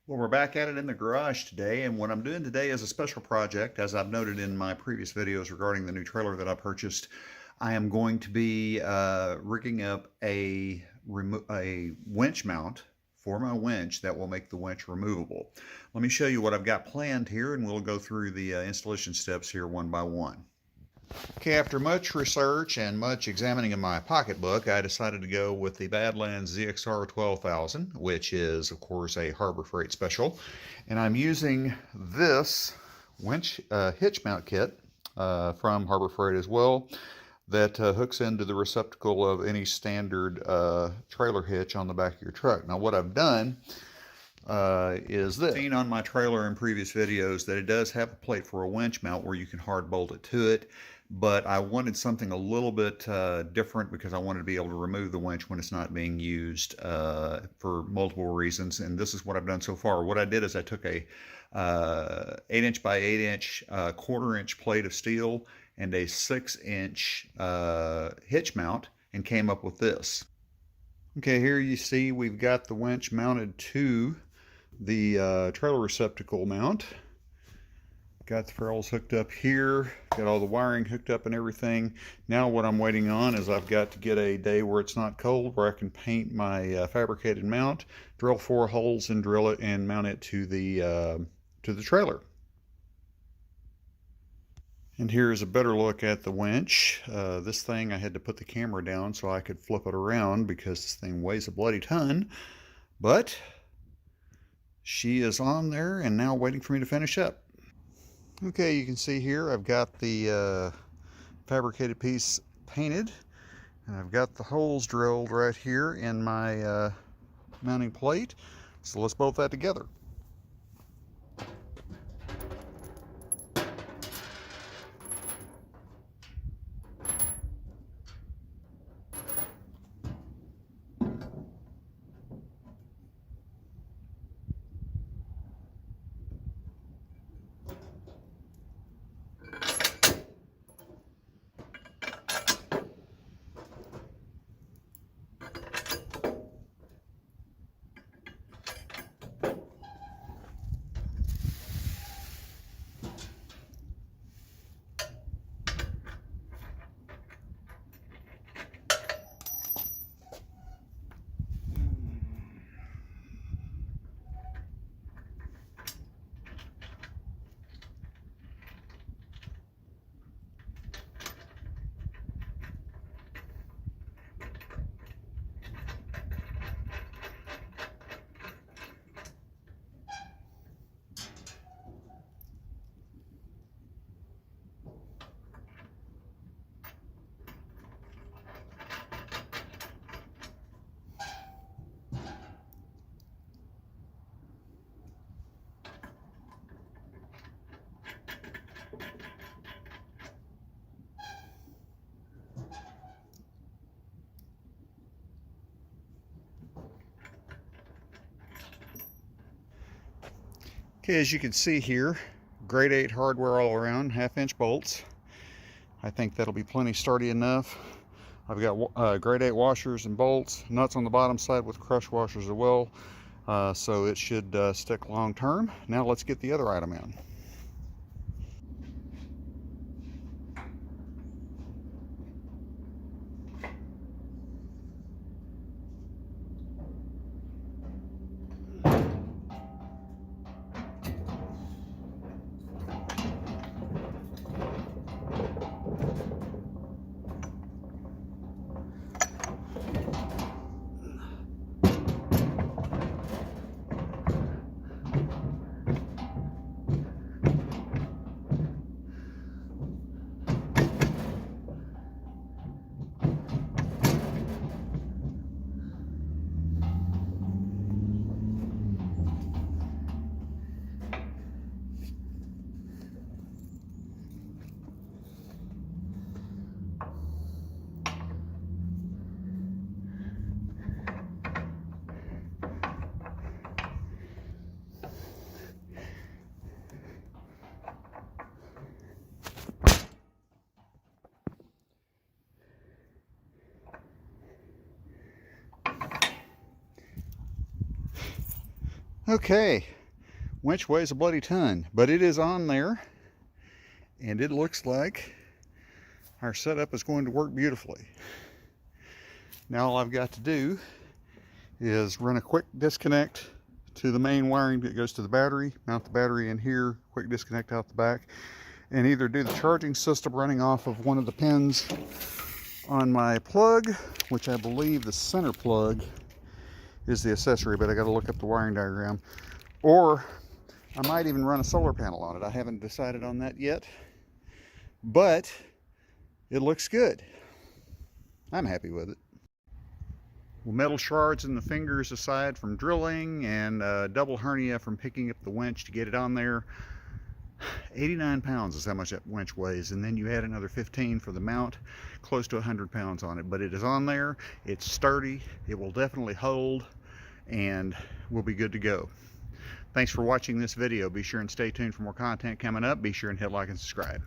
Well, we're back at it in the garage today, and what I'm doing today is a special project. As I've noted in my previous videos regarding the new trailer that I purchased, I am going to be rigging up a winch mount for my winch that will make the winch removable. Let me show you what I've got planned here, and we'll go through the installation steps here one by one. Okay, after much research and much examining in my pocketbook, I decided to go with the Badlands ZXR 12,000, which is, of course, a Harbor Freight special. And I'm using this winch hitch mount kit from Harbor Freight as well that hooks into the receptacle of any standard trailer hitch on the back of your truck. Now, what I've done is this. I've seen on my trailer in previous videos that it does have a plate for a winch mount where you can hard bolt it to it, but I wanted something a little bit different because I wanted to be able to remove the winch when it's not being used for multiple reasons, and this is what I've done so far. What I did is I took a 8" by 8" 1/4" plate of steel and a 6" hitch mount and came up with this. Okay, here you see we've got the winch mounted to the trailer receptacle mount. Got the ferrules hooked up here, got all the wiring hooked up and everything. Now what I'm waiting on is I've got to get a day where it's not cold, where I can paint my fabricated mount, drill 4 holes and drill it and mount it to the trailer. And here's a better look at the winch. This thing, I had to put the camera down so I could flip it around because this thing weighs a bloody ton. But she is on there and now waiting for me to finish up. Okay, you can see here I've got the fabricated piece painted, and I've got the holes drilled right here in my mounting plate. So let's bolt that together. Okay, as you can see here, grade 8 hardware all around, 1/2" bolts. I think that'll be plenty sturdy enough. I've got grade 8 washers and bolts, nuts on the bottom side with crush washers as well, so it should stick long term. Now let's get the other item in. Okay, winch weighs a bloody ton, but it is on there, and it looks like our setup is going to work beautifully. Now all I've got to do is run a quick disconnect to the main wiring that goes to the battery, mount the battery in here, quick disconnect out the back, and either do the charging system running off of one of the pins on my plug, which I believe the center plug is the accessory, but I got to look up the wiring diagram, or I might even run a solar panel on it. I haven't decided on that yet, but it looks good. I'm happy with it. Well, metal shards in the fingers aside from drilling, and double hernia from picking up the winch to get it on there, 89 pounds is how much that winch weighs, and then you add another 15 for the mount, close to 100 pounds on it. But it is on there, it's sturdy, it will definitely hold, and we'll be good to go. Thanks for watching this video. Be sure and stay tuned for more content coming up. Be sure and hit like and subscribe.